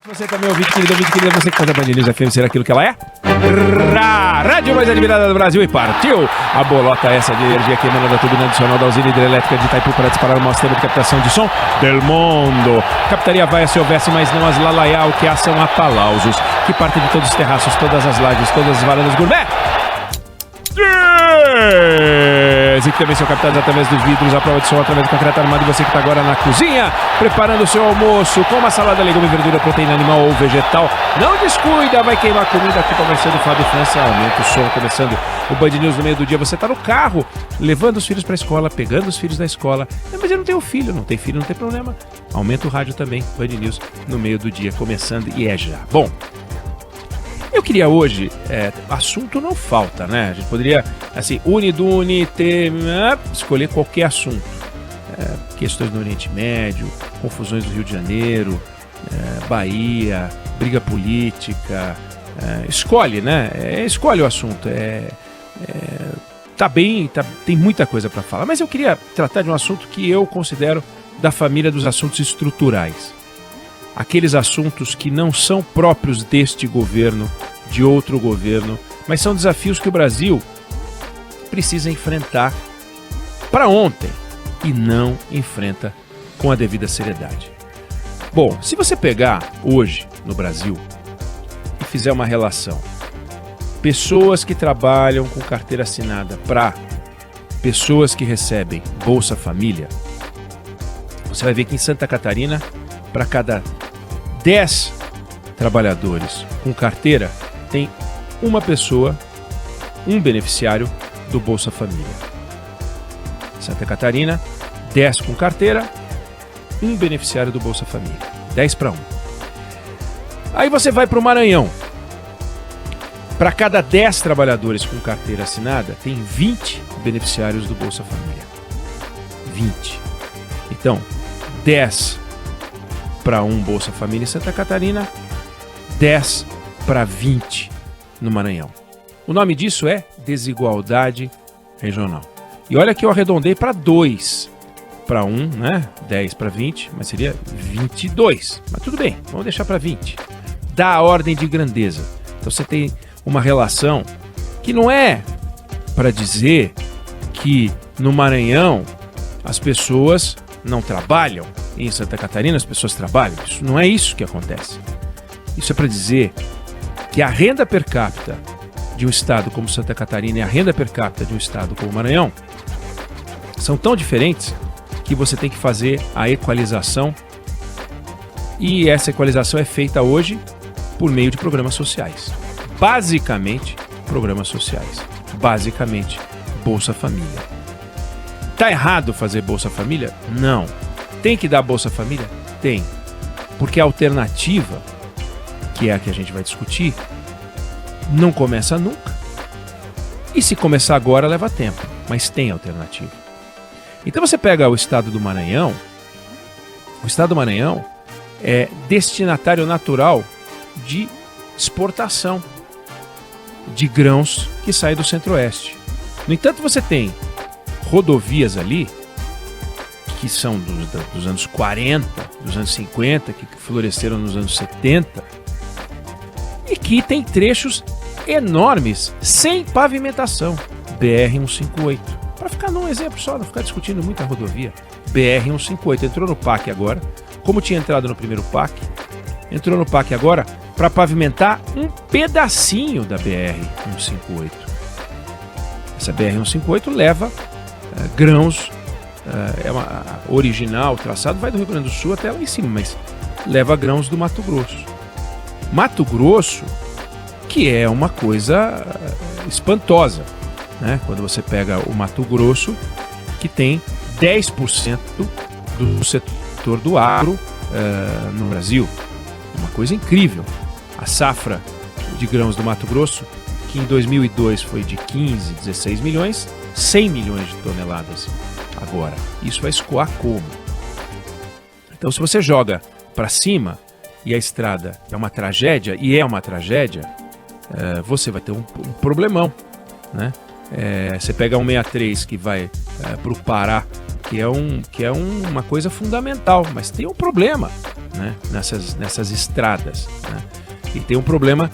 Você também, ouvinte querido, você que faz a Band News FM ser aquilo que ela é? Rádio mais admirada do Brasil, e partiu! A bolota essa de energia que emana da turbina adicional da usina hidrelétrica de Itaipu para disparar o maior sistema de captação de som del mundo. Captaria vai se houvesse, mas não as lalaial, que são apalausos, que partem de todos os terraços, todas as lajes, todas as varandas gourmet. E que também são captados através dos vidros, a prova de som através do concreto armado. E você que está agora na cozinha, preparando o seu almoço com uma salada, legume, verdura, proteína animal ou vegetal. Não descuida, vai queimar a comida. Aqui começando o Fábio França, aumenta o som, começando o Band News no meio do dia. Você está no carro, levando os filhos para a escola, pegando os filhos da escola. Mas eu não tenho filho, não tem problema. Aumenta o rádio também, Band News no meio do dia, começando e é já. Bom, eu queria hoje, assunto não falta, né? A gente poderia, assim, escolher qualquer assunto. Questões no Oriente Médio, confusões do Rio de Janeiro, Bahia, briga política. Escolhe, né? Escolhe o assunto. Tem muita coisa para falar. Mas eu queria tratar de um assunto que eu considero da família dos assuntos estruturais. Aqueles assuntos que não são próprios deste governo, de outro governo, mas são desafios que o Brasil precisa enfrentar para ontem e não enfrenta com a devida seriedade. Bom, se você pegar hoje no Brasil e fizer uma relação, pessoas que trabalham com carteira assinada para pessoas que recebem Bolsa Família, você vai ver que em Santa Catarina, para cada 10 trabalhadores com carteira, tem uma pessoa, um beneficiário do Bolsa Família. Santa Catarina, 10 com carteira, um beneficiário do Bolsa Família. 10 para 1. Aí você vai para o Maranhão. Para cada 10 trabalhadores com carteira assinada, tem 20 beneficiários do Bolsa Família. 20. Então, 10 para 1 Bolsa Família em Santa Catarina, 10 para 20 no Maranhão. O nome disso é desigualdade regional. E olha que eu arredondei para 2 para 1, né? 10 para 20, mas seria 22. Mas tudo bem, vamos deixar para 20. Dá a ordem de grandeza. Então você tem uma relação que não é para dizer que no Maranhão as pessoas não trabalham. Em Santa Catarina as pessoas trabalham. Isso não é isso que acontece. Isso é para dizer que a renda per capita de um estado como Santa Catarina e a renda per capita de um estado como o Maranhão são tão diferentes que você tem que fazer a equalização, e essa equalização é feita hoje por meio de programas sociais. Basicamente, programas sociais. Basicamente, Bolsa Família. Tá errado fazer Bolsa Família? Não. Tem que dar Bolsa Família? Tem. Porque a alternativa, que é a que a gente vai discutir, não começa nunca. E se começar agora, leva tempo. Mas tem alternativa. Então você pega o estado do Maranhão. O estado do Maranhão é destinatário natural de exportação de grãos que saem do Centro-Oeste. No entanto, você tem rodovias ali que são dos anos 40, dos anos 50, que floresceram nos anos 70, e que tem trechos enormes, sem pavimentação. BR-158. Para ficar num exemplo só, não ficar discutindo muita rodovia. BR-158 entrou no PAC agora, como tinha entrado no primeiro PAC, entrou no PAC agora para pavimentar um pedacinho da BR-158. Essa BR-158 leva grãos, original, o traçado vai do Rio Grande do Sul até lá em cima, mas leva grãos do Mato Grosso. Mato Grosso, que é uma coisa espantosa, né? Quando você pega o Mato Grosso, que tem 10% do setor do agro no Brasil. É uma coisa incrível. A safra de grãos do Mato Grosso, que em 2002 foi de 15, 16 milhões, 100 milhões de toneladas agora. Isso vai escoar como? Então, se você joga para cima e a estrada é uma tragédia, e é uma tragédia, você vai ter um problemão, né? Você pega um 63 que vai para o Pará, que é uma coisa fundamental, mas tem um problema, né, nessas estradas, né? E tem um problema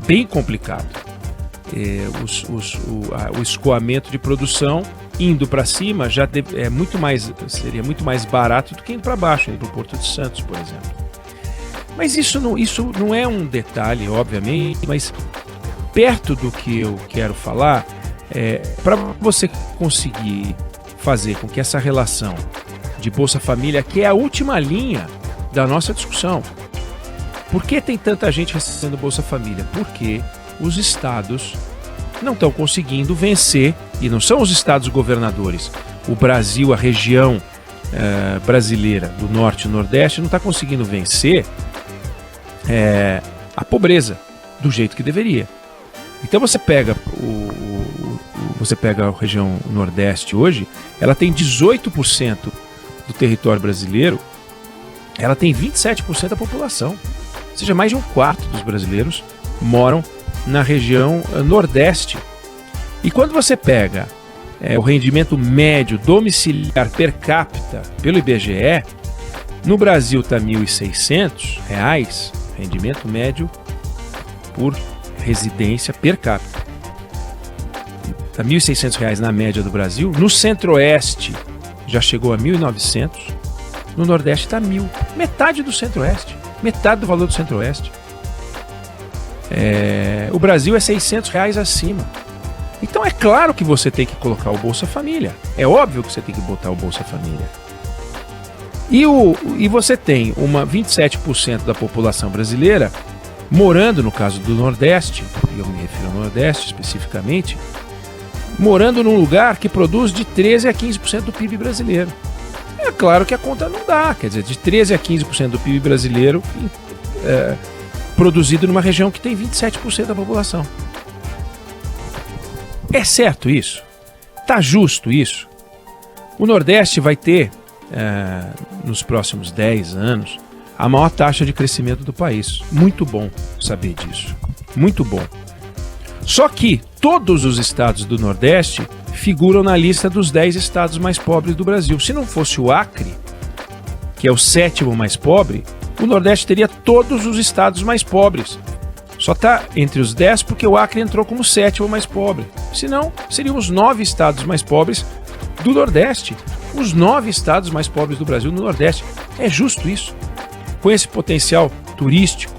bem complicado. O escoamento de produção indo para cima seria muito mais barato do que indo para baixo, indo para o Porto de Santos, por exemplo. Mas isso não é um detalhe, obviamente, mas perto do que eu quero falar, para você conseguir fazer com que essa relação de Bolsa Família, que é a última linha da nossa discussão, por que tem tanta gente recebendo Bolsa Família? Porque os estados não estão conseguindo vencer, e não são os estados governadores. O Brasil, a região brasileira do Norte e Nordeste, não está conseguindo vencer a pobreza do jeito que deveria. Então você pega a região Nordeste hoje, ela tem 18% do território brasileiro, ela tem 27% da população. Ou seja, mais de um quarto dos brasileiros moram na região Nordeste. E quando você pega o rendimento médio domiciliar per capita pelo IBGE, no Brasil está R$ 1.600, rendimento médio por residência per capita. Está R$ 1.600 na média do Brasil. No Centro-Oeste já chegou a R$ 1.900. No Nordeste está R$ 1.000. Metade do Centro-Oeste. Metade do valor do Centro-Oeste. O Brasil é R$ 600 acima. Então é claro que você tem que colocar o Bolsa Família. É óbvio que você tem que botar o Bolsa Família. E você tem 27% da população brasileira morando, no caso do Nordeste, e eu me refiro ao Nordeste especificamente, morando num lugar que produz de 13% a 15% do PIB brasileiro. É claro que a conta não dá, quer dizer, de 13% a 15% do PIB brasileiro produzido numa região que tem 27% da população. É certo isso? Tá justo isso? O Nordeste vai ter, nos próximos 10 anos, a maior taxa de crescimento do país. Muito bom saber disso. Muito bom. Só que todos os estados do Nordeste figuram na lista dos 10 estados mais pobres do Brasil. Se não fosse o Acre, que é o 7º mais pobre, o Nordeste teria todos os estados mais pobres. Só está entre os 10 porque o Acre entrou como 7º mais pobre. Senão, seriam os 9 estados mais pobres do Nordeste. Os 9 estados mais pobres do Brasil no Nordeste. É justo isso? Com esse potencial turístico,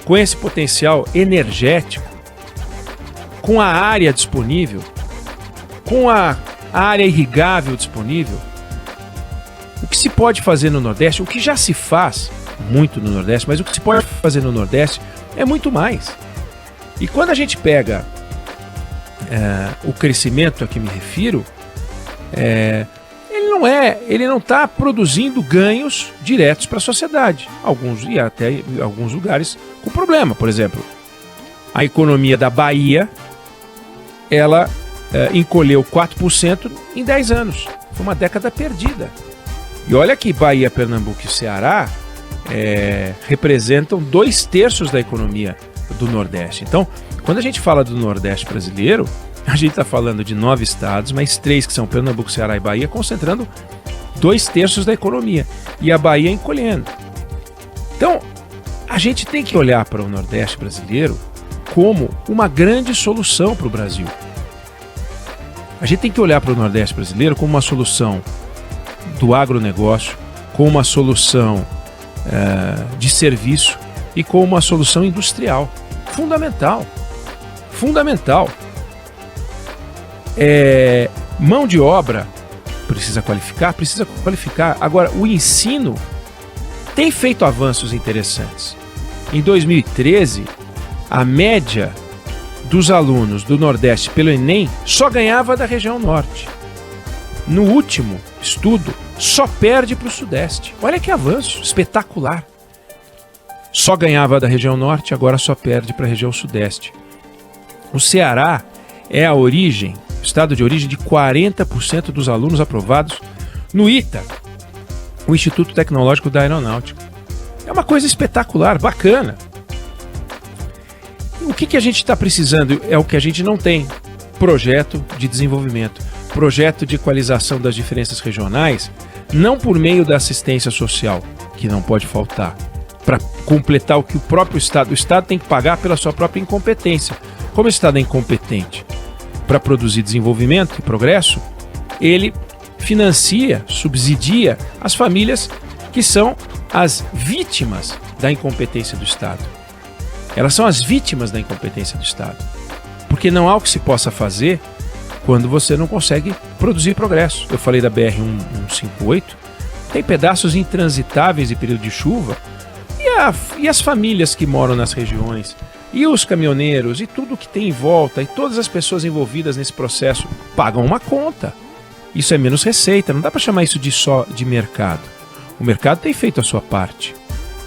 com esse potencial energético, com a área disponível, com a área irrigável disponível, o que se pode fazer no Nordeste, o que já se faz muito no Nordeste, mas o que se pode fazer no Nordeste é muito mais. E quando a gente pega o crescimento a que me refiro, ele não está produzindo ganhos diretos para a sociedade. E até em alguns lugares com problema. Por exemplo, a economia da Bahia, ela encolheu 4% em 10 anos. Foi uma década perdida. E olha que Bahia, Pernambuco e Ceará representam 2/3 da economia do Nordeste. Então, quando a gente fala do Nordeste brasileiro, a gente está falando de 9 estados, mais 3 que são Pernambuco, Ceará e Bahia, concentrando 2/3 da economia. E a Bahia encolhendo. Então, a gente tem que olhar para o Nordeste brasileiro como uma grande solução para o Brasil. A gente tem que olhar para o Nordeste brasileiro como uma solução do agronegócio, como uma solução de serviço e como uma solução industrial. Fundamental. Fundamental. Mão de obra precisa qualificar. Agora, o ensino tem feito avanços interessantes. Em 2013, a média dos alunos do Nordeste pelo Enem só ganhava da região Norte. No último estudo, só perde para o Sudeste. Olha que avanço espetacular. Só ganhava da região Norte, agora só perde para a região Sudeste. O Ceará é o estado de origem de 40% dos alunos aprovados no ITA, o Instituto Tecnológico da Aeronáutica. É uma coisa espetacular, bacana. O que a gente está precisando é o que a gente não tem: projeto de desenvolvimento, projeto de equalização das diferenças regionais, não por meio da assistência social, que não pode faltar, para completar o que o próprio Estado... O Estado tem que pagar pela sua própria incompetência. Como o Estado é incompetente para produzir desenvolvimento e progresso, ele financia, subsidia as famílias que são as vítimas da incompetência do Estado. Elas são as vítimas da incompetência do Estado. Porque não há o que se possa fazer quando você não consegue produzir progresso. Eu falei da BR-158, tem pedaços intransitáveis em período de chuva, e as famílias que moram nas regiões, e os caminhoneiros, e tudo que tem em volta, e todas as pessoas envolvidas nesse processo pagam uma conta. Isso é menos receita, não dá para chamar isso só de mercado. O mercado tem feito a sua parte.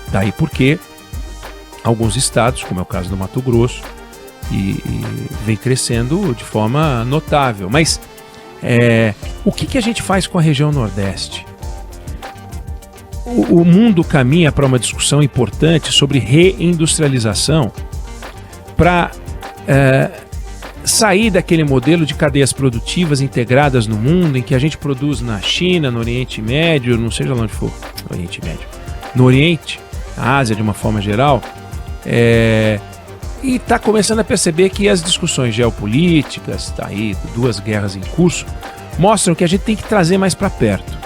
Daí porque alguns estados, como é o caso do Mato Grosso, e vem crescendo de forma notável. Mas o que a gente faz com a região Nordeste? O mundo caminha para uma discussão importante sobre reindustrialização para sair daquele modelo de cadeias produtivas integradas no mundo, em que a gente produz na China, no Oriente Médio, não seja lá onde for, no Oriente Médio, no Oriente, na Ásia de uma forma geral, e está começando a perceber que as discussões geopolíticas, está aí 2 guerras em curso, mostram que a gente tem que trazer mais para perto.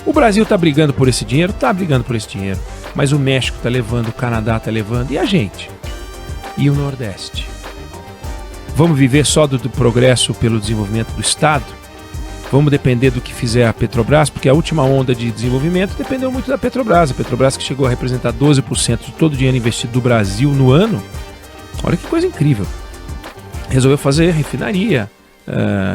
O Brasil está brigando por esse dinheiro? Está brigando por esse dinheiro, mas o México está levando, o Canadá está levando, e a gente? E o Nordeste? Vamos viver só do progresso pelo desenvolvimento do Estado? Vamos depender do que fizer a Petrobras? Porque a última onda de desenvolvimento dependeu muito da Petrobras. A Petrobras, que chegou a representar 12% de todo o dinheiro investido do Brasil no ano, olha que coisa incrível. Resolveu fazer refinaria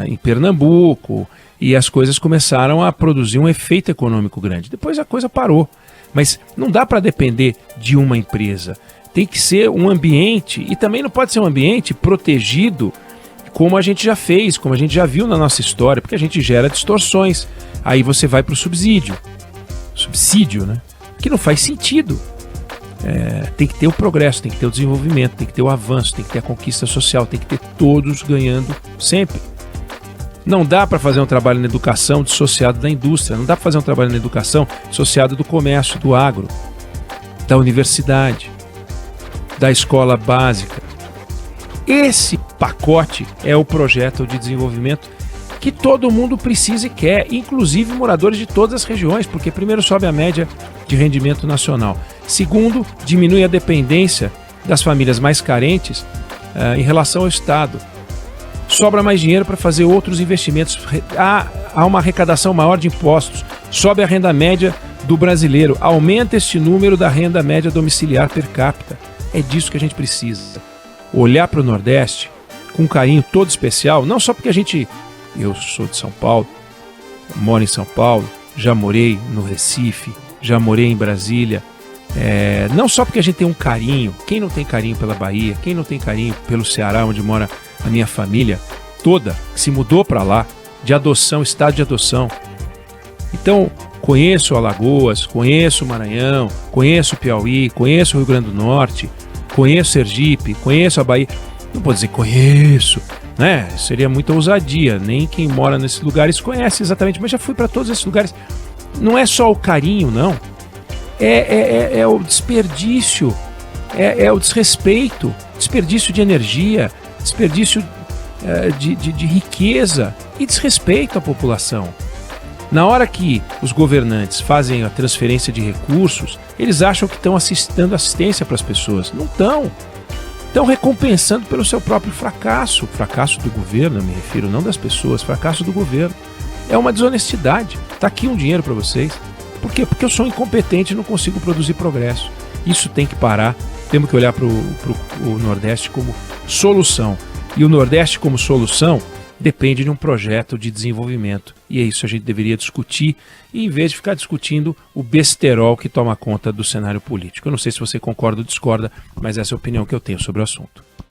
em Pernambuco, e as coisas começaram a produzir um efeito econômico grande. Depois a coisa parou. Mas não dá para depender de uma empresa. Tem que ser um ambiente, e também não pode ser um ambiente protegido como a gente já fez, como a gente já viu na nossa história, porque a gente gera distorções. Aí você vai para o subsídio, né? Que não faz sentido. Tem que ter o progresso, tem que ter o desenvolvimento, tem que ter o avanço, tem que ter a conquista social, tem que ter todos ganhando sempre. Não dá para fazer um trabalho na educação dissociado da indústria, não dá para fazer um trabalho na educação dissociado do comércio, do agro, da universidade, da escola básica. Esse pacote é o projeto de desenvolvimento que todo mundo precisa e quer, inclusive moradores de todas as regiões, porque primeiro sobe a média de rendimento nacional, segundo, diminui a dependência das famílias mais carentes em relação ao Estado. Sobra mais dinheiro para fazer outros investimentos, há uma arrecadação maior de impostos, sobe a renda média do brasileiro, aumenta este número da renda média domiciliar per capita. É disso que a gente precisa. Olhar para o Nordeste com um carinho todo especial, não só porque eu sou de São Paulo, moro em São Paulo, já morei no Recife, já morei em Brasília, não só porque a gente tem um carinho, quem não tem carinho pela Bahia, quem não tem carinho pelo Ceará, onde mora a minha família toda, que se mudou para lá, de adoção, estado de adoção. Então, conheço Alagoas, conheço o Maranhão, conheço o Piauí, conheço o Rio Grande do Norte, conheço Sergipe, conheço a Bahia. Não vou dizer conheço, né? Seria muita ousadia, nem quem mora nesses lugares conhece exatamente, mas já fui para todos esses lugares. Não é só o carinho, não. É o desperdício, é o desrespeito, desperdício de energia, desperdício de riqueza e desrespeito à população. Na hora que os governantes fazem a transferência de recursos, eles acham que estão dando assistência para as pessoas. Não estão. Estão recompensando pelo seu próprio fracasso. O fracasso do governo, eu me refiro, não das pessoas, fracasso do governo. É uma desonestidade. Está aqui um dinheiro para vocês. Por quê? Porque eu sou incompetente e não consigo produzir progresso. Isso tem que parar. Temos que olhar para o Nordeste como solução. E o Nordeste como solução depende de um projeto de desenvolvimento. E é isso que a gente deveria discutir, e em vez de ficar discutindo o besterol que toma conta do cenário político. Eu não sei se você concorda ou discorda, mas essa é a opinião que eu tenho sobre o assunto.